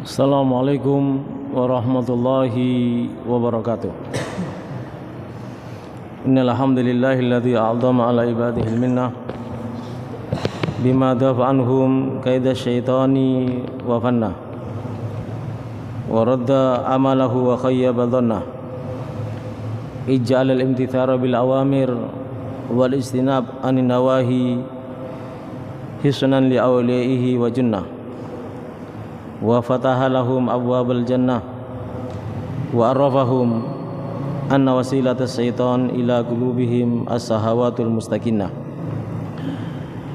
Assalamualaikum warahmatullahi wabarakatuh. Innal hamdalillahilladzi a'zama ala ibadihi al-minnah bima dafa anhum kaida syaitani wa fanna wa radda amalahu wa khayyaba dhanna ij'al al-imtithara bil awamir wal istinab anin nawahi hisnan li awliyaihi wa junnah wa fataha lahum abwabal jannah wa arrafahum anna wasilata syaitan ila qulubihim as-sahawatul mustaqinnah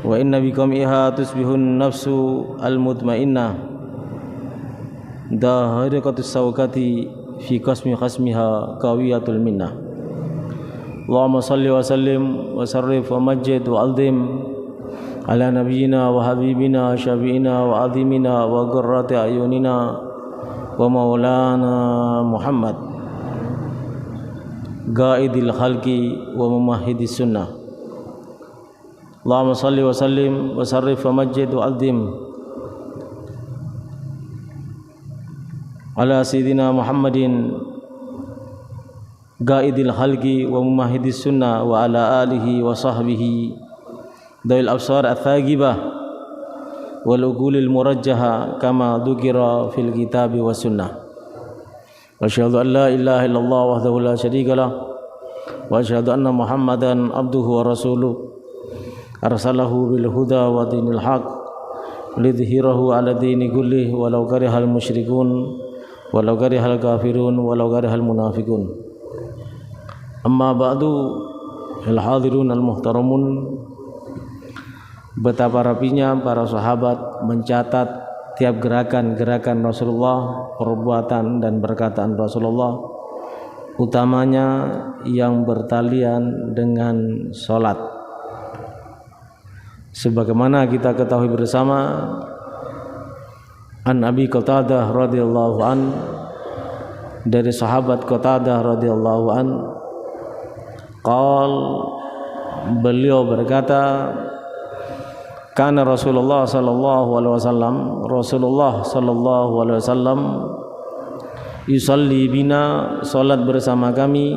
wa inna biqamiha tusbihun nafsu al-mutmainnah dahirqatus sawkati fi qasmi khasmiha qawiyatul minnah. Allahumma salli wa sallim wa sarrif wa majjid wa aldim ala nabiyyina wa habibina syafi'ina wa azimina wa qurrati ayunina wa maulana Muhammad qaidil khalqi wa mumahhidis sunnah. Allahumma salli wa sallim wa sarrif wa majjid wa azim ala sayyidina Muhammadin qaidil khalqi wa mumahhidis sunnah wa ala alihi wa sahbihi dawil absar al-thagibah wal uqulil murajjaha kama dzukira fil kitabi was sunnah. Wa asyhadu an la ilaha illallah wahdahu la syarika lah wa asyhadu anna Muhammadan abduhu wa rasuluh arsalahu bil huda wa dinil haq lidhhirahu ala dini kullih walau karihal musyrikun walau karihal kafirun walau karihal munafiqun. Amma ba'du, al hadirun al muhtaramun, betapa rapinya para sahabat mencatat tiap gerakan-gerakan Rasulullah, perbuatan dan perkataan Rasulullah, utamanya yang bertalian dengan sholat. Sebagaimana kita ketahui bersama, an Abi Qatadah radhiyallahu an, dari sahabat Qatadah radhiyallahu an, beliau berkata, kana Rasulullah sallallahu alaihi wasallam, Rasulullah sallallahu alaihi wasallam yusalli bina, salat bersama kami,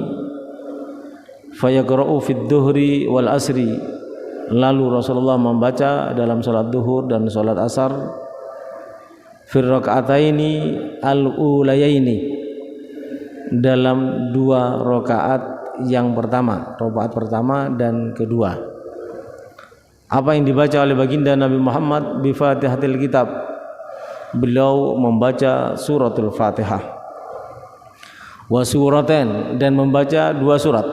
fayaqra'u fid dhuhri wal asri, lalu Rasulullah membaca dalam salat duhur dan salat asar, fir raka'ataini al-ulayaini, dalam dua rakaat yang pertama, rakaat pertama dan kedua. Apa yang dibaca oleh baginda Nabi Muhammad bi Fatihatil Kitab, beliau membaca suratul Fatihah, wa suraten, dan membaca dua surat.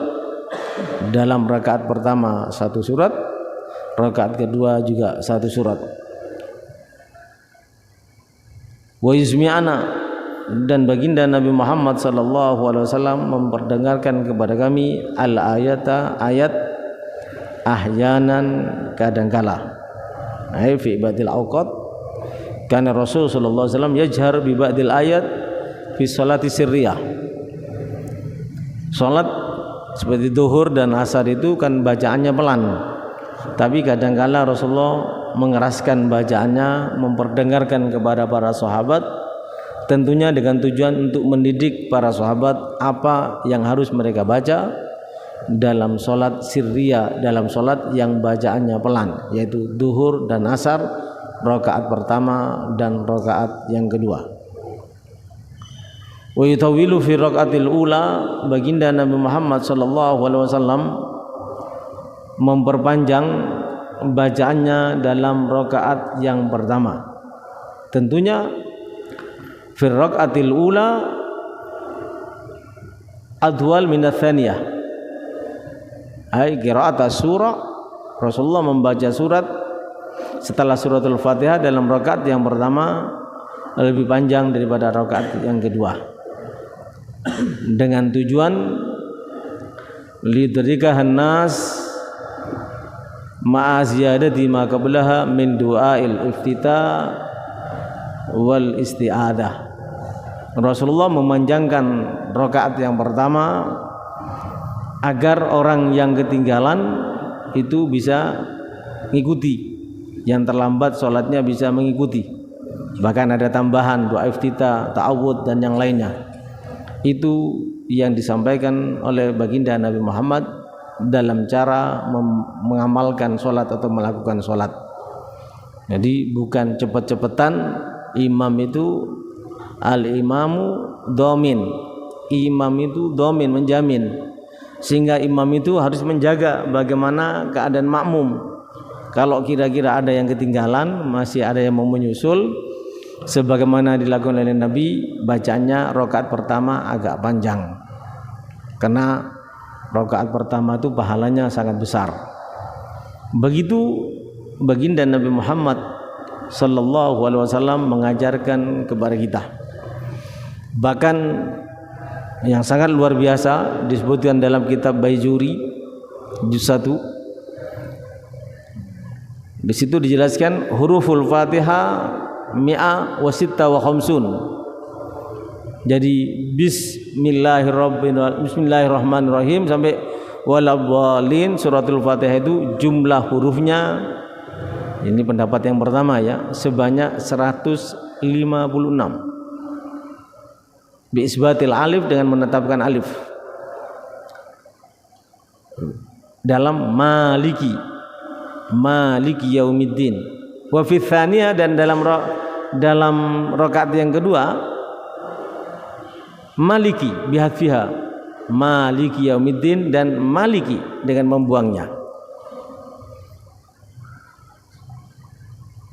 Dalam rakaat pertama satu surat, rakaat kedua juga satu surat. Wa yuzmi'ana, dan baginda Nabi Muhammad sallallahu alaihi wasallam memperdengarkan kepada kami al-ayata, ayat, ahyanan, kadangkala, fi ba'dil awqat, karena Rasul sallallahu alaihi wasallam yajhar bi ba'dil ayat fi salati sirriyah. Salat seperti duhur dan asar itu kan bacaannya pelan, tapi kadangkala Rasulullah mengeraskan bacaannya, memperdengarkan kepada para sahabat, tentunya dengan tujuan untuk mendidik para sahabat apa yang harus mereka baca dalam solat sirriya, dalam solat yang bacaannya pelan, yaitu duhur dan asar, rakaat pertama dan rakaat yang kedua. Wa yutawilu fi rakaatil ula, baginda Nabi Muhammad sallallahu alaihi wasallam memperpanjang bacaannya dalam rakaat yang pertama. Tentunya fi rakaatil ula adwal min ats-tsaniyah, ay qira'at surah. Rasulullah membaca surat setelah suratul Fatihah dalam rakaat yang pertama lebih panjang daripada rakaat yang kedua, dengan tujuan lidrikahan nas ma'a ziyadati ma qablaha min du'ail iftita wal isti'adah. Rasulullah memanjangkan rakaat yang pertama agar orang yang ketinggalan itu bisa mengikuti, yang terlambat sholatnya bisa mengikuti. Bahkan ada tambahan doa iftitah, ta'awudz dan yang lainnya. Itu yang disampaikan oleh baginda Nabi Muhammad dalam cara mengamalkan sholat atau melakukan sholat. Jadi bukan cepet-cepetan. Imam itu al-imamu domin, imam itu domin, menjamin, sehingga imam itu harus menjaga bagaimana keadaan makmum. Kalau kira-kira ada yang ketinggalan, masih ada yang mau menyusul, sebagaimana dilakukan oleh Nabi, bacanya rakaat pertama agak panjang, karena rakaat pertama itu pahalanya sangat besar. Begitu baginda Nabi Muhammad sallallahu alaihi wasallam mengajarkan kepada kita. Bahkan yang sangat luar biasa disebutkan dalam kitab Baijuri juz 1. Di situ dijelaskan huruful Fatihah mi'a wa sitta wa khamsun. Jadi bismillahirrahmanirrahim sampai waladhdallin, suratul Fatihah itu jumlah hurufnya, ini pendapat yang pertama ya, sebanyak 156. Biisbatil alif, dengan menetapkan alif dalam maliki yaumiddin. Wa fi tsaniyah, dan dalam rakaat yang kedua maliki bihadfiha, maliki yaumiddin, dan maliki dengan membuangnya.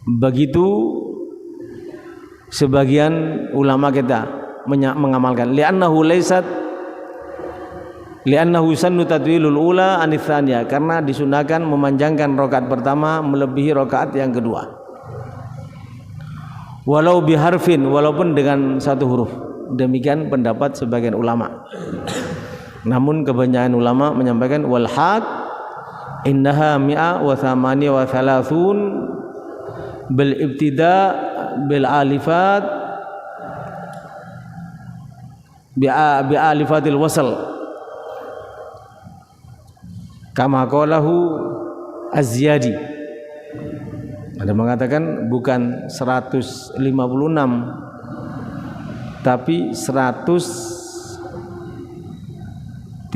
Begitu sebagian ulama kita mengamalkan, li'annahu sannu tadwilul ula anits tsaniyah, karena disunahkan memanjangkan rakaat pertama melebihi rakaat yang kedua. Walau biharfin, walaupun dengan satu huruf. Demikian pendapat sebagian ulama. Namun kebanyakan ulama menyampaikan wal haq innaha mi'a wa thamani wa thalathun bil ibtida bil alifat bi alifatil wasl kama qalahu Az-Ziyadi. Ada mengatakan bukan 156 tapi 138.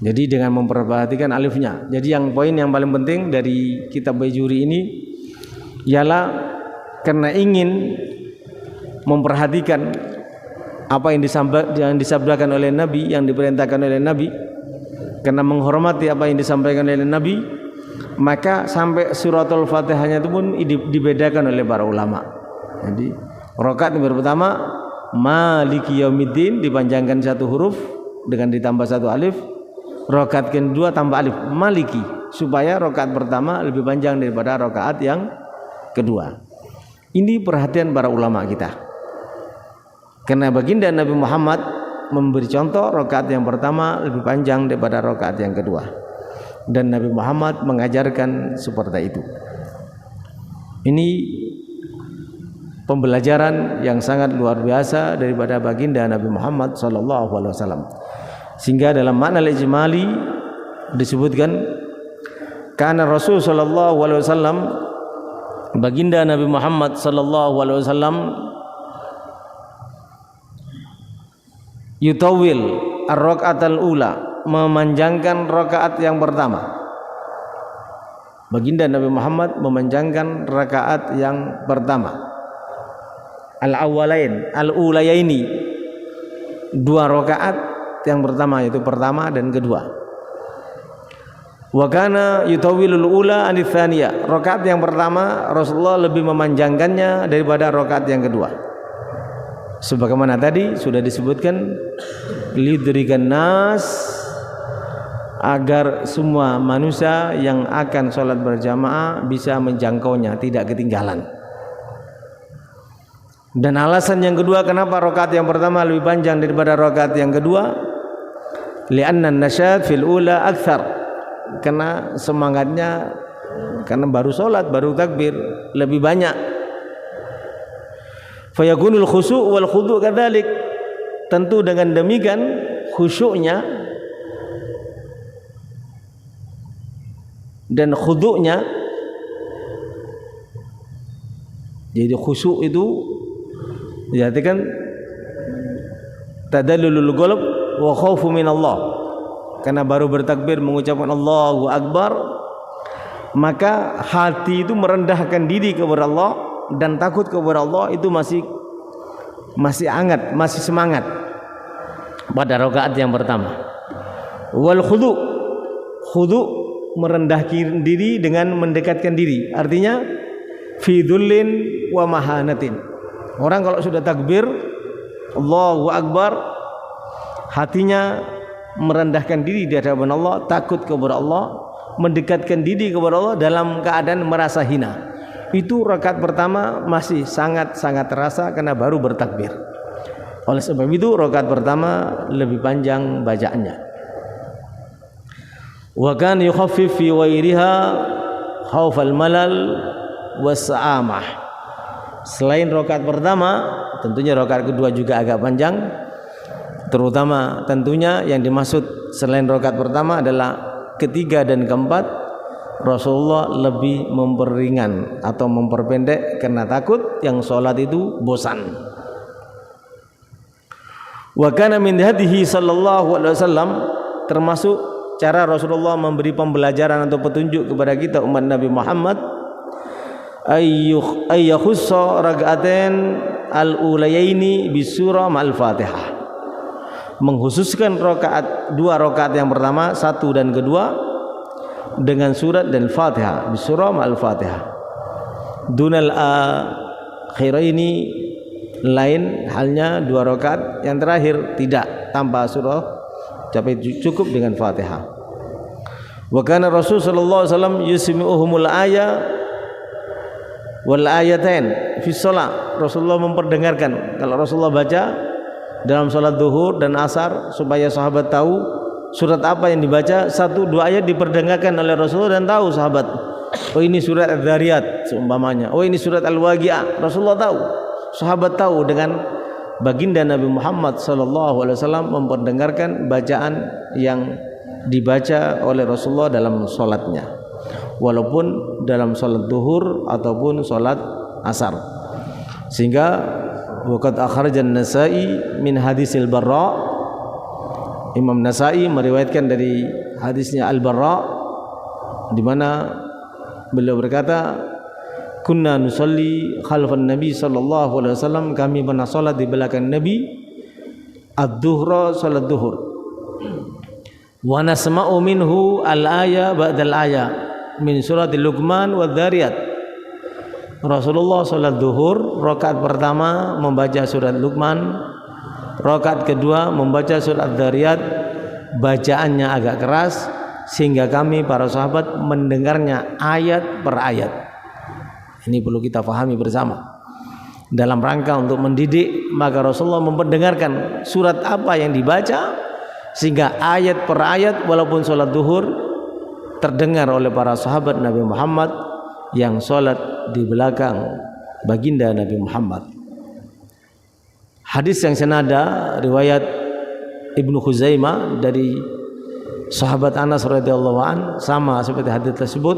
Jadi dengan memperhatikan alifnya. Jadi poin yang paling penting dari kitab Baijuri ini ialah karena ingin memperhatikan apa yang disabdakan oleh Nabi, yang diperintahkan oleh Nabi, karena menghormati apa yang disampaikan oleh Nabi, maka sampai suratul Fatihahnya itu pun dibedakan oleh para ulama. Jadi rakaat yang pertama maliki yaumiddin dipanjangkan satu huruf dengan ditambah satu alif. Rakaat kedua tambah alif maliki, supaya rakaat pertama lebih panjang daripada rakaat yang kedua. Ini perhatian para ulama kita. Karena baginda Nabi Muhammad memberi contoh rakaat yang pertama lebih panjang daripada rakaat yang kedua. Dan Nabi Muhammad mengajarkan seperti itu. Ini pembelajaran yang sangat luar biasa daripada baginda Nabi Muhammad sallallahu alaihi wasallam. Sehingga dalam makna al-ijmali disebutkan karena Rasul sallallahu alaihi wasallam, baginda Nabi Muhammad sallallahu alaihi wasallam yutawil ar-raka'atal ula, memanjangkan rakaat yang pertama. Baginda Nabi Muhammad memanjangkan rakaat yang pertama. Al-awwalain, al-ulayaini, dua rakaat yang pertama, yaitu pertama dan kedua. Wa kana yutawilul ula anits tsaniyah, rakaat yang pertama Rasulullah lebih memanjangkannya daripada rakaat yang kedua. Sebagaimana tadi sudah disebutkan, lidrikan nas, agar semua manusia yang akan sholat berjamaah bisa menjangkaunya, tidak ketinggalan. Dan alasan yang kedua kenapa rakaat yang pertama lebih panjang daripada rakaat yang kedua, li'anna nasyad fil ula akthar, karena semangatnya, karena baru sholat, baru takbir, lebih banyak. Fayakunul khusu' wal khudu' kadzalik, tentu dengan demikian khusyuknya dan khudu'nya Jadi khusyuk itu diartikan tadallulul qalb wa khaufu minallah. Karena baru bertakbir mengucapkan Allahu Akbar, maka hati itu merendahkan diri kepada Allah dan takut kepada Allah, itu masih hangat, masih semangat pada rakaat yang pertama. Wal khudu merendahkan diri dengan mendekatkan diri, artinya fi dhullin wa mahanatin. Orang kalau sudah takbir Allahu Akbar, hatinya merendahkan diri di hadapan Allah, takut kepada Allah, mendekatkan diri kepada Allah dalam keadaan merasa hina. Itu rakaat pertama masih sangat-sangat terasa karena baru bertakbir. Oleh sebab itu rakaat pertama lebih panjang bacaannya. Wa kan yukhaffif fi ghairiha khaufal malal was'amah. Selain rakaat pertama, tentunya rakaat kedua juga agak panjang. Terutama tentunya yang dimaksud selain rakaat pertama adalah ketiga dan keempat, Rasulullah lebih memperingan atau memperpendek karena takut yang sholat itu bosan. Wa kana min hadihi sallallahu alaihi wasallam, termasuk cara Rasulullah memberi pembelajaran atau petunjuk kepada kita umat Nabi Muhammad, ayyakhussa rak'atain al-ulayaini bisurah ma'al Fatihah, mengkhususkan dua rakaat yang pertama, satu dan kedua, dengan surat dan Fatihah, bisurah ma'al Fatihah. Dunal akhiraini, lain halnya dua rakaat yang terakhir tidak tanpa surah, tapi cukup dengan Fatihah. Wa kana Rasul sallallahu alaihi wasallam yusmi'uhumul aya wal ayatain fi shalah. Rasulullah memperdengarkan, kalau Rasulullah baca dalam salat zuhur dan asar, supaya sahabat tahu surat apa yang dibaca. Satu dua ayat diperdengarkan oleh Rasulullah dan tahu sahabat, oh ini surat Adz-Dzariyat seumpamanya, oh ini surat Al-Waqiah. Rasulullah tahu, sahabat tahu. Dengan baginda Nabi Muhammad sallallahu alaihi wasallam memperdengarkan bacaan yang dibaca oleh Rasulullah dalam salatnya, walaupun dalam salat zuhur ataupun salat asar. Sehingga waqad akhrajan Nasa'i min hadisil Barra, Imam Nasa'i meriwayatkan dari hadisnya Al-Barra, di mana beliau berkata, kunna nusalli khalfan Nabi sallallahu alaihi wasallam, kami pernah salat di belakang Nabi ad-dhuhra, salat zuhur, wa nasma'u minhu al-aya ba'dal aya min suratil Luqman wa Dzariyat. Rasulullah salat zuhur, rakaat pertama membaca surat Luqman, rakaat kedua membaca surat Dzariyat. Bacaannya agak keras sehingga kami para sahabat mendengarnya ayat per ayat. Ini perlu kita pahami bersama. Dalam rangka untuk mendidik, maka Rasulullah memperdengarkan surat apa yang dibaca, sehingga ayat per ayat walaupun sholat zuhur terdengar oleh para sahabat Nabi Muhammad yang sholat di belakang baginda Nabi Muhammad. Hadis yang senada riwayat Ibnu Khuzaimah dari sahabat Anas radhiyallahu an, sama seperti hadis tersebut.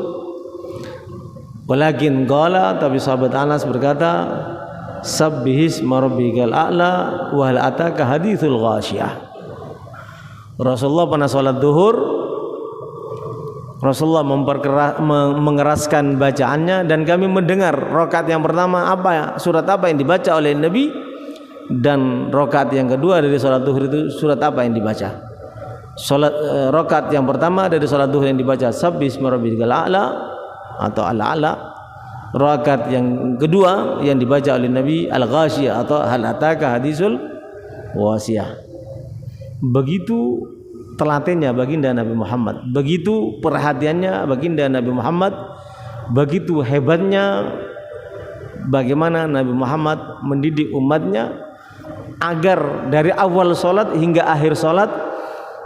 Walakin qala, tapi sahabat Anas berkata, sabbihis marabbikal a'la wa hal ataka hadithul ghashiyah. Rasulullah pernah sholat zuhur, Rasulullah mengeraskan bacaannya, dan kami mendengar rakaat yang pertama surat apa yang dibaca oleh Nabi, dan rakaat yang kedua dari sholat zuhur itu surat apa yang dibaca. Rakaat yang pertama dari sholat zuhur yang dibaca sabbihis marabbikal a'la atau al-a'la. Rakaat yang kedua yang dibaca oleh Nabi al-Ghashiyah atau hal ataka hadisul wasiyah. Begitu telatennya baginda Nabi Muhammad, begitu perhatiannya baginda Nabi Muhammad, begitu hebatnya bagaimana Nabi Muhammad mendidik umatnya agar dari awal sholat hingga akhir sholat,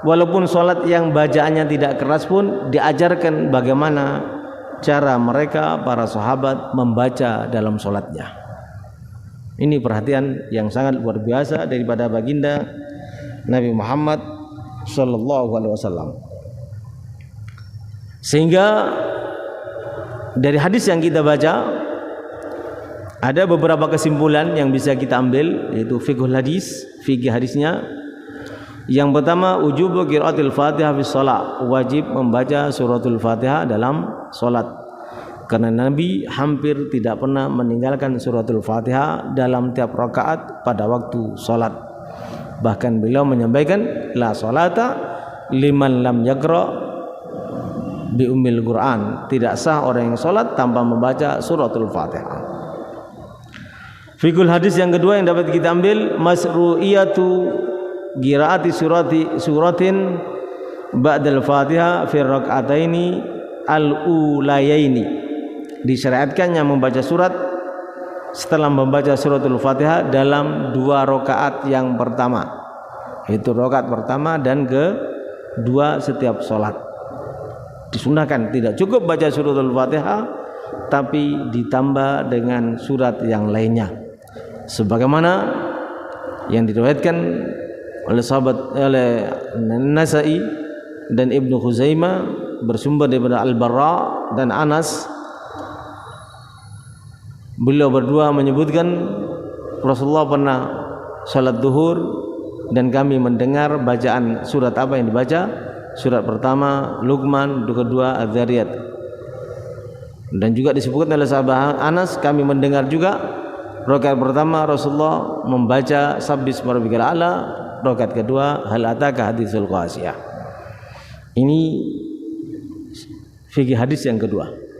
walaupun sholat yang bacaannya tidak keras pun, diajarkan bagaimana cara mereka para sahabat membaca dalam sholatnya. Ini perhatian yang sangat luar biasa daripada baginda Nabi Muhammad sallallahu alaihi wasallam. Sehingga dari hadis yang kita baca, Ada beberapa kesimpulan yang bisa kita ambil, yaitu fikih hadisnya. Yang pertama, wujubu qiraatil Fatihah fi shalah, wajib membaca suratul Fatihah dalam salat. Karena Nabi hampir tidak pernah meninggalkan suratul Fatihah dalam tiap rakaat pada waktu salat. Bahkan beliau menyampaikan, la salata liman lam yaqra bi ummil Quran, tidak sah orang yang salat tanpa membaca suratul Fatihah. Fikul hadis yang kedua yang dapat kita ambil, masru'iyatu qiraati suratin ba'dal Fatihah fi rak'ataini al-ulayaini. Disyariatkannya membaca surat setelah membaca suratul Fatihah dalam 2 rakaat yang pertama, yaitu rakaat pertama dan kedua setiap salat. Disunahkan, tidak cukup baca suratul Fatihah tapi ditambah dengan surat yang lainnya, sebagaimana yang diriwayatkan oleh Nasai dan Ibnu Khuzaimah bersumber daripada Al-Barra dan Anas. Beliau berdua menyebutkan Rasulullah pernah salat zuhur dan kami mendengar bacaan surat apa yang dibaca. Surat pertama Luqman, kedua Az-Zariyat. Dan juga disebutkan oleh sahabat Anas, kami mendengar juga rakaat pertama Rasulullah membaca Sabbisma rabbikal a'la, rakaat kedua Hal ataka haditsul qasiyah. Ini fikih hadis yang kedua.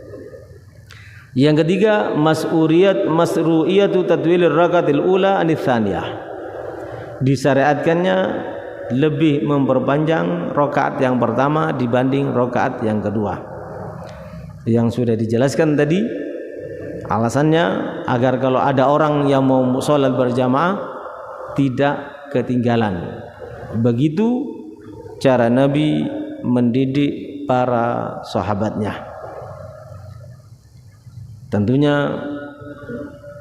Yang ketiga, masru'iyatu tadwilir rakaatil ula anits tsaniyah. Disyariatkannya lebih memperpanjang rakaat yang pertama dibanding rakaat yang kedua. Yang sudah dijelaskan tadi alasannya agar kalau ada orang yang mau sholat berjamaah tidak ketinggalan. Begitu cara Nabi mendidik para sahabatnya. Tentunya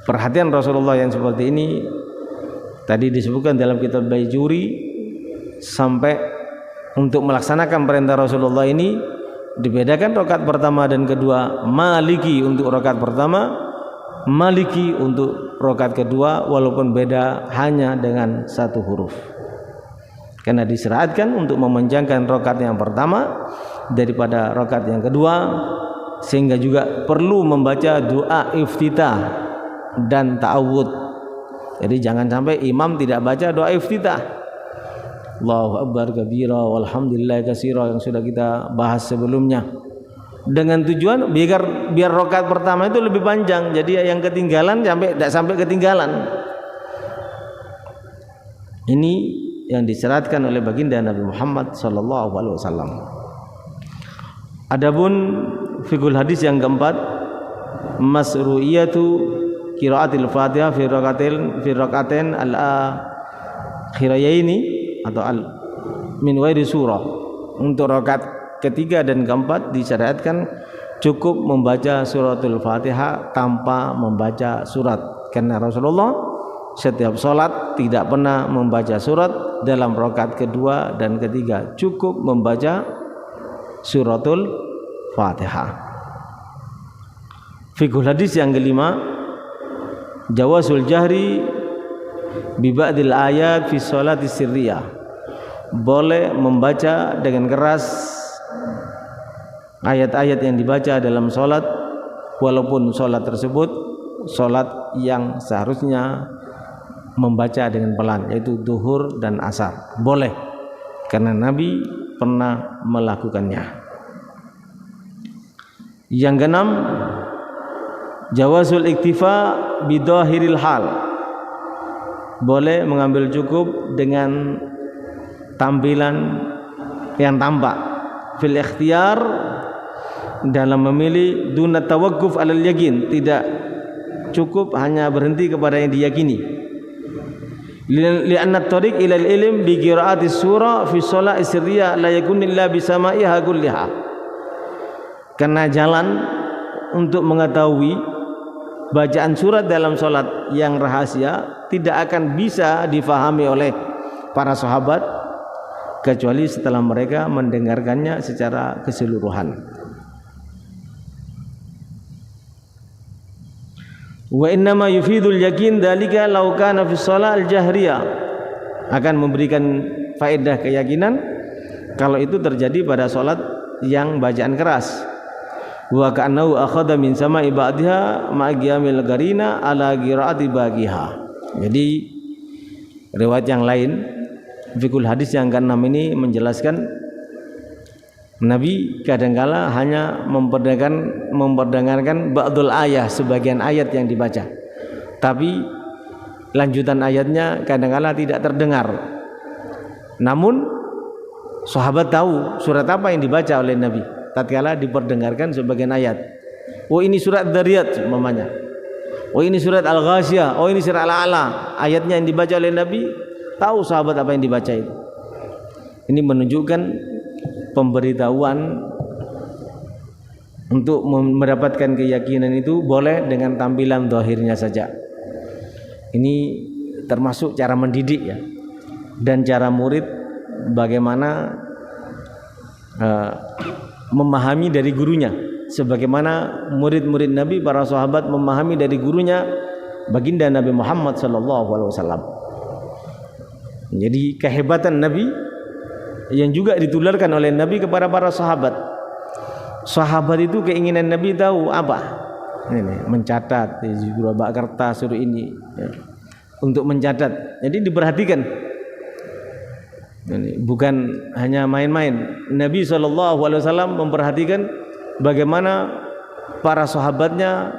perhatian Rasulullah yang seperti ini tadi disebutkan dalam kitab Baijuri, sampai untuk melaksanakan perintah Rasulullah ini dibedakan rakaat pertama dan kedua, maliki untuk rakaat pertama, maliki untuk rakaat kedua, walaupun beda hanya dengan 1 huruf. Karena disyariatkan untuk memanjangkan rakaat yang pertama daripada rakaat yang kedua, sehingga juga perlu membaca doa iftitah dan ta'awud. Jadi jangan sampai imam tidak baca doa iftitah, Allahu akbar kabira walhamdulillah katsira, yang sudah kita bahas sebelumnya, dengan tujuan biar rakaat pertama itu lebih panjang, jadi yang ketinggalan tidak sampai ketinggalan. Ini yang disyaratkan oleh baginda Nabi Muhammad sallallahu alaihi wasallam. Adapun fikul hadis yang keempat, masru'iyatu qiraatil Fatihah fi rakaatain al-akhirayaini atau min ghairi surah. Untuk rakaat ketiga dan keempat disyariatkan cukup membaca suratul Fatihah tanpa membaca surat, karena Rasulullah setiap salat tidak pernah membaca surat dalam rakaat kedua dan ketiga, cukup membaca suratul Fatihah. Fikul hadis yang kelima, jawazul jahri bi ba'dil ayat fi sholati sirriyah. Boleh membaca dengan keras ayat-ayat yang dibaca dalam salat, walaupun salat tersebut salat yang seharusnya membaca dengan pelan, yaitu zuhur dan asar. Boleh, karena Nabi pernah melakukannya. Yang keenam, jawazul iktifa bidhahiril hal. Boleh mengambil cukup dengan tampilan yang tampak, fil ikhtiyar, dalam memilih, duna tawaqquf alal yakin, tidak cukup hanya berhenti kepada yang diyakini. Li'anna at-tariq ila al-ilm bi qiraati surah fi shalah sirriyah la yakun illa bi sama'iha kulliha. Karena jalan untuk mengetahui bacaan surat dalam salat yang rahasia tidak akan bisa difahami oleh para sahabat kecuali setelah mereka mendengarkannya secara keseluruhan. Wa innama yufidul yakin dzalika law kana fi shalah al-jahriyah, akan memberikan faedah keyakinan kalau itu terjadi pada salat yang bacaan keras. Wa ka'annahu akhadha min sama'i ba'dihha ma'a qiyamil qarina ala qiraati baqiha. Jadi riwayat yang lain fikul hadis yang ke-6 ini menjelaskan Nabi kadangkala hanya memperdengarkan ba'dul ayah, sebagian ayat yang dibaca, tapi lanjutan ayatnya kadangkala tidak terdengar. Namun sahabat tahu surat apa yang dibaca oleh Nabi tatkala diperdengarkan sebagian ayat. Oh ini surat Dzariyat umpamanya. Oh ini surat Al-Ghasyiyah, oh ini surat Al-A'la. Ayatnya yang dibaca oleh Nabi, tahu sahabat apa yang dibaca itu. Ini menunjukkan pemberitahuan untuk mendapatkan keyakinan itu boleh dengan tampilan zahirnya saja. Ini termasuk cara mendidik ya, dan cara murid bagaimana memahami dari gurunya, sebagaimana murid-murid Nabi, para sahabat memahami dari gurunya baginda Nabi Muhammad SAW. Jadi kehebatan Nabi yang juga ditularkan oleh Nabi kepada para sahabat. Sahabat itu keinginan Nabi tahu apa? Ini mencatat, suruh bawa kertas, suruh ini ya, untuk mencatat. Jadi diperhatikan. Ini bukan hanya main-main. Nabi SAW memperhatikan bagaimana para sahabatnya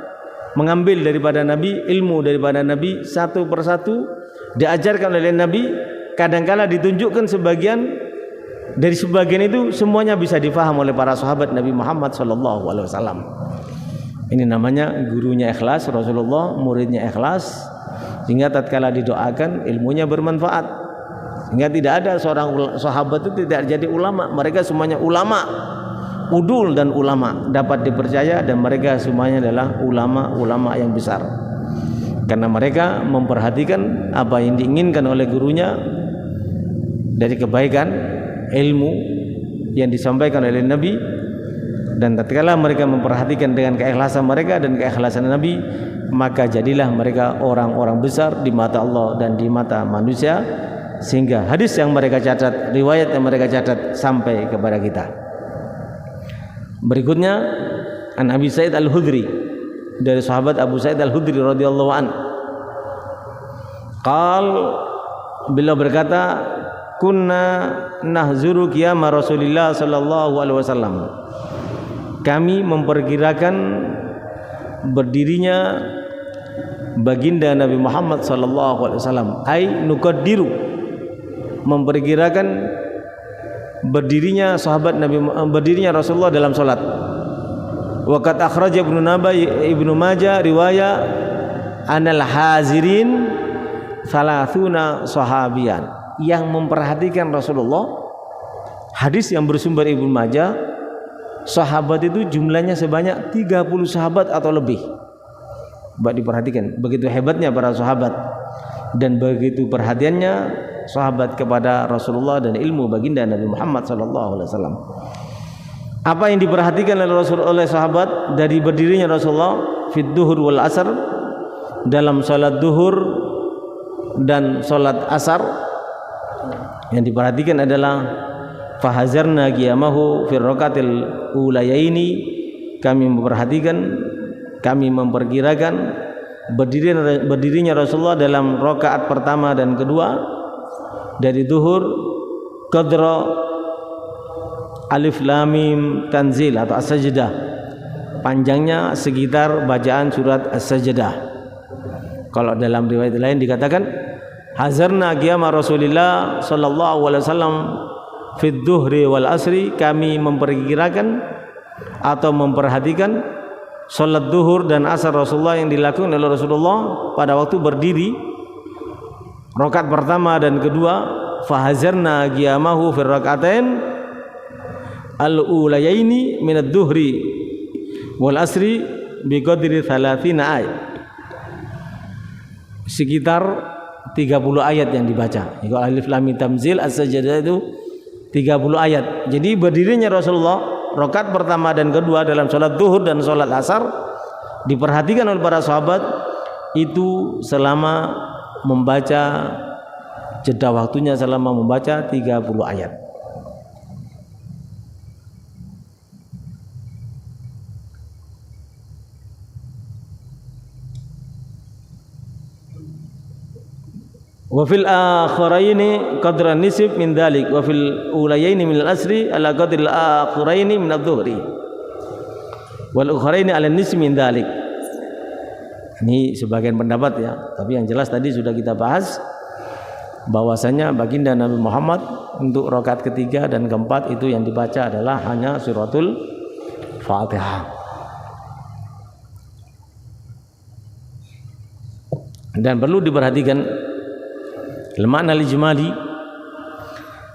mengambil daripada Nabi, ilmu daripada Nabi satu persatu diajarkan oleh Nabi. Kadangkala ditunjukkan sebagian, dari sebagian itu semuanya bisa difaham oleh para sahabat Nabi Muhammad SAW. Ini namanya gurunya ikhlas, Rasulullah, muridnya ikhlas, sehingga tatkala didoakan ilmunya bermanfaat. Sehingga tidak ada seorang sahabat itu tidak jadi ulama. Mereka semuanya ulama, udul dan ulama, dapat dipercaya, dan mereka semuanya adalah ulama-ulama yang besar. Karena mereka memperhatikan apa yang diinginkan oleh gurunya dari kebaikan ilmu yang disampaikan oleh Nabi, dan tatkala mereka memperhatikan dengan keikhlasan mereka dan keikhlasan Nabi, maka jadilah mereka orang-orang besar di mata Allah dan di mata manusia, sehingga hadis yang mereka catat, riwayat yang mereka catat sampai kepada kita. Berikutnya an Abi Sa'id Al-Khudri, dari sahabat Abu Sa'id Al-Khudri radhiyallahu an. Beliau berkata, kunna nahzuru qiyam Rasulillah sallallahu alaihi wasallam. Kami memperkirakan berdirinya baginda Nabi Muhammad sallallahu alaihi wasallam. Ai nuqaddiru, memperkirakan berdirinya sahabat Nabi, berdirinya Rasulullah dalam salat. Wa qad akhraja Ibnu Majah riwayat anal hazirin salasuna sahabiyan, yang memperhatikan Rasulullah. Hadis yang bersumber Ibnu Majah, sahabat itu jumlahnya sebanyak 30 sahabat atau lebih. Baik diperhatikan begitu hebatnya para sahabat dan begitu perhatiannya sahabat kepada Rasulullah dan ilmu baginda Nabi Muhammad SAW. Apa yang diperhatikan oleh sahabat dari berdirinya Rasulullah fid duhur wal asar, dalam salat duhur dan salat asar, yang diperhatikan adalah fahazarna qiyamahu fir rakatil ulayaini, kami memperhatikan, kami memperkirakan berdirinya Rasulullah dalam rakaat pertama dan kedua dari duhur, qadra alif lam mim tanzil atau as-sajdah, panjangnya sekitar bacaan surat as-sajdah. Kalau dalam riwayat lain dikatakan hazarna qiyama Rasulillah sallallahu alaihi wasallam fid duhri wal asri, kami memperkirakan atau memperhatikan salat duhur dan asar Rasulullah yang dilakukan oleh Rasulullah pada waktu berdiri rakaat pertama dan kedua. Fahazarna qiyamahu fir rakaatain al-ulayaini min ad-duhri wal asri biqadri 30 ayat, sekitar 30 ayat yang dibaca. Kalau alif lam mim tanzil as-sajdah itu 30 ayat. Jadi berdirinya Rasulullah rakaat pertama dan kedua dalam salat duhur dan salat asar diperhatikan oleh para sahabat itu selama membaca, jeda waktunya selama membaca 30 ayat. Wa fil akhiraini qadra nisf min dhalik wa fil ulayaini min al-asri ala qadri al-akhiraini min adh-dhuhri wal ukhraini ala nisf min dhalik. Ini sebagian pendapat ya, tapi yang jelas tadi sudah kita bahas bahwasanya baginda Nabi Muhammad untuk rakaat ketiga dan keempat itu yang dibaca adalah hanya suratul Fatihah. Dan perlu diperhatikan al-makna al-ijmali,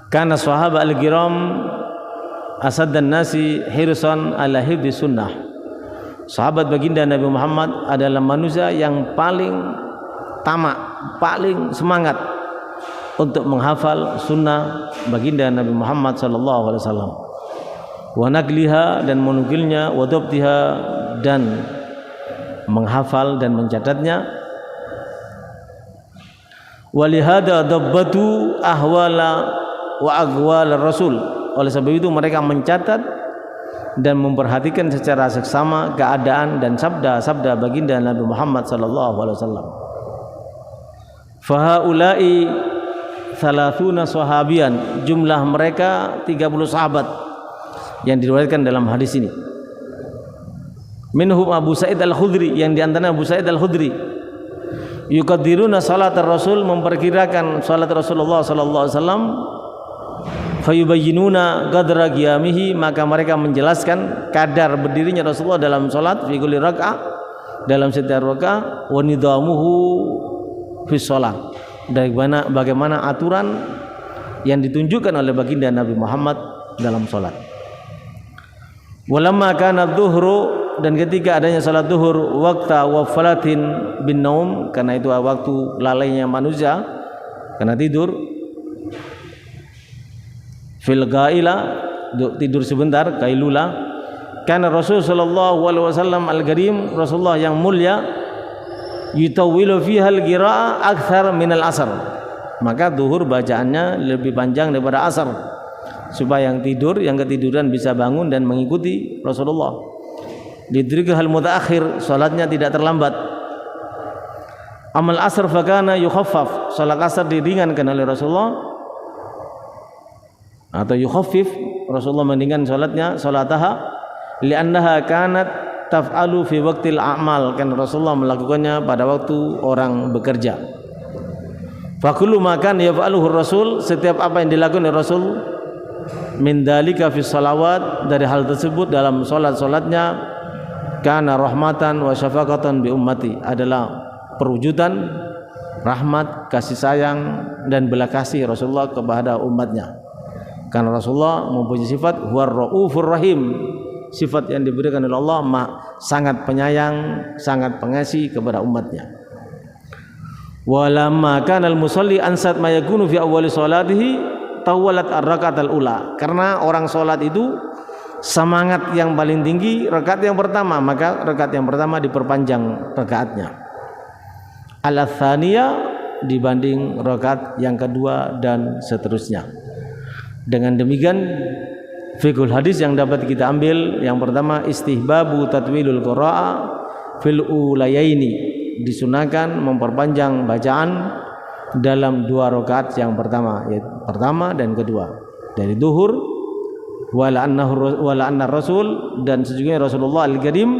kana sahaba al-kiram asaddan nasi hirsan ala hifdzi sunnah. Sahabat baginda Nabi Muhammad adalah manusia yang paling tamak, paling semangat untuk menghafal sunnah baginda Nabi Muhammad sallallahu alaihi wasallam. Wa naqliha, dan menukilnya, wa dhabtiha, dan menghafal dan mencatatnya. Walihada dabbatu ahwala wa aqwal Rasul. Oleh sebab itu mereka mencatat dan memperhatikan secara seksama keadaan dan sabda-sabda baginda Nabi Muhammad sallallahu alaihi wasallam. Fahaulai 30 sahabian, jumlah mereka 30 sahabat yang diriwayatkan dalam hadis ini. Minhum Abu Sa'id Al-Khudri, yang diantaranya Abu Sa'id Al-Khudri. Yuqaddiruna salat Rasul, memperkirakan salat Rasulullah sallallahu alaihi wasallam. Fayubayyinuna qadra qiyamihi, maka mereka menjelaskan kadar berdirinya Rasulullah dalam salat, fi kulli raka'ah, dalam setiap rakaat, wa nidamuhu fi shalah, bagaimana aturan yang ditunjukkan oleh baginda Nabi Muhammad dalam salat. Walamma kana adh-dhuhru, dan ketika adanya salat zuhur, waqta wafalatin bin naum, karena itu waktu lalainya manusia karena tidur, fil gaila, tidur sebentar, kailula, karena Rasul sallallahu alaihi wasallam al-karim, Rasulullah yang mulia, yutawwilu fiha al-qira'ah akthar min al-asr, maka zuhur bacaannya lebih panjang daripada asar, supaya yang tidur, yang ketiduran bisa bangun dan mengikuti Rasulullah. Lidrikahal mutaakhir, salatnya tidak terlambat. Amal asr fakana yukhaffaf, salat asar diringankan oleh Rasulullah, atau yukhaffif, Rasulullah mendingan salatnya, salataha, li'annaha kanat taf'alu fi waqtil a'mal, kan Rasulullah melakukannya pada waktu orang bekerja. Fa kullu ma kana yaf'aluhu Rasul, setiap apa yang dilakukan oleh Rasul, min dalika fi salawat, dari hal tersebut dalam salat-salatnya, kana rahmatan wa syafaqatan bi ummati, adalah perwujudan rahmat, kasih sayang dan belas kasih Rasulullah kepada umatnya. Karena Rasulullah mempunyai sifat huwar raufur rahim, sifat yang diberikan oleh Allah, sangat penyayang, sangat pengasih kepada umatnya. Walamma kana al-musalli ansat ma yakunu fi awwali salatihi tawalat ar-raka'atal ula, karena orang salat itu semangat yang paling tinggi rakaat yang pertama, maka rakaat yang pertama diperpanjang rakaatnya, al-tsaniyah dibanding rakaat yang kedua, dan seterusnya. Dengan demikian fikul hadis yang dapat kita ambil, yang pertama, istihbabu tatwilul qira'ah fil ulayaini, disunahkan memperpanjang bacaan dalam dua rakaat yang pertama, yaitu pertama dan kedua dari zuhur. Wala anna Rasul, dan sesungguhnya Rasulullah al-Karim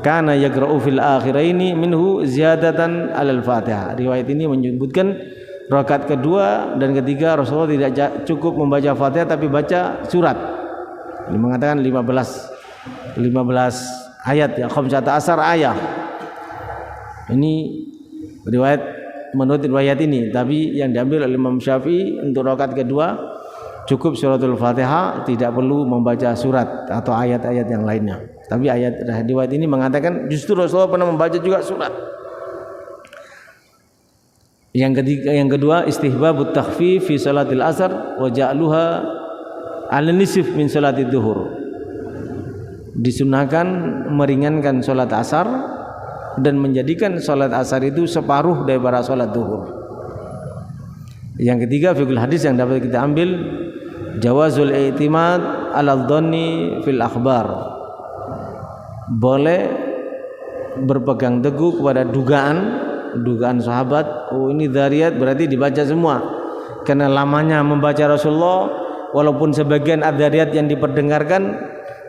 kana yagra'u fil akhiraini minhu ziyadatan alal Fatihah. Riwayat ini menyebutkan rakaat kedua dan ketiga Rasulullah tidak cukup membaca Fatihah, tapi baca surat. Ini mengatakan 15 ayat, ya, 15 ayat. Ini riwayat, menurut riwayat ini, tapi yang diambil oleh Imam Syafi'i untuk rakaat kedua cukup suratul Fatihah, tidak perlu membaca surat atau ayat-ayat yang lainnya. Tapi ayat riwayat ini mengatakan justru Rasulullah pernah membaca juga surat. Yang kedua, istihbabut takhfif fi salatil asar wa ja'luha 'ala nisf min salatid zuhur. Disunahkan meringankan salat asar dan menjadikan salat asar itu separuh daripada salat zuhur. Yang ketiga fikul hadis yang dapat kita ambil, jawazul i'timad 'ala dhanni fil akhbar. Boleh berpegang teguh kepada dugaan sahabat. Oh, ini dzariyat, berarti dibaca semua. Karena lamanya membaca Rasulullah, walaupun sebagian adzariyat yang diperdengarkan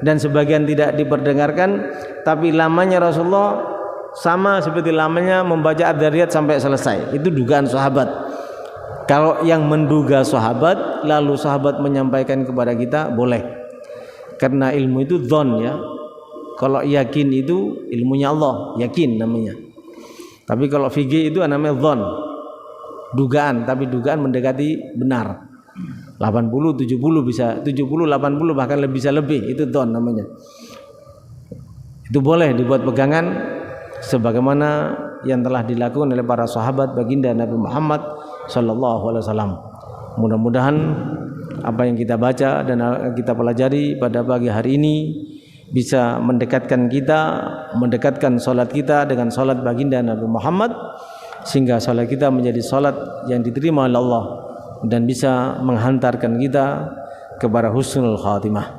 dan sebagian tidak diperdengarkan, tapi lamanya Rasulullah sama seperti lamanya membaca adzariyat sampai selesai. Itu dugaan sahabat. Kalau yang menduga sahabat lalu sahabat menyampaikan kepada kita, boleh. Karena ilmu itu dzon ya. Kalau yakin itu ilmunya Allah, yakin namanya. Tapi kalau fikih itu namanya dzon, dugaan, tapi dugaan mendekati benar. 80, 70 bisa, 70, 80 bahkan bisa lebih, itu dzon namanya. Itu boleh dibuat pegangan sebagaimana yang telah dilakukan oleh para sahabat baginda Nabi Muhammad sallallahu alaihi wasallam. Mudah-mudahan apa yang kita baca dan kita pelajari pada pagi hari ini bisa mendekatkan salat kita dengan salat baginda Nabi Muhammad, sehingga salat kita menjadi salat yang diterima oleh Allah dan bisa menghantarkan kita kepada husnul khatimah.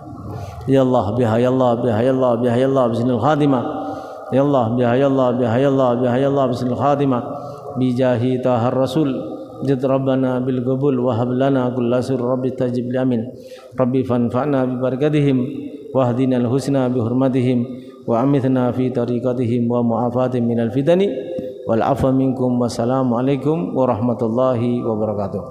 Ya Allah biha ya Allah biha ya Allah biha ya Allah husnul khatimah. Ya Allah biha ya Allah biha ya Allah biha ya Allah husnul khatimah. Bijahi tahar rasul jid rabbana bil qabul wa hab lana kulla sir rabbi tajib amin. Rabbi fanfa'na bi barakatihim wahdina al husna bi hurmatihim wa amithna fi tariqatihim wa mu'afatihim minal fitani wal afa minkum. Wassalamu alaikum warahmatullahi wabarakatuh.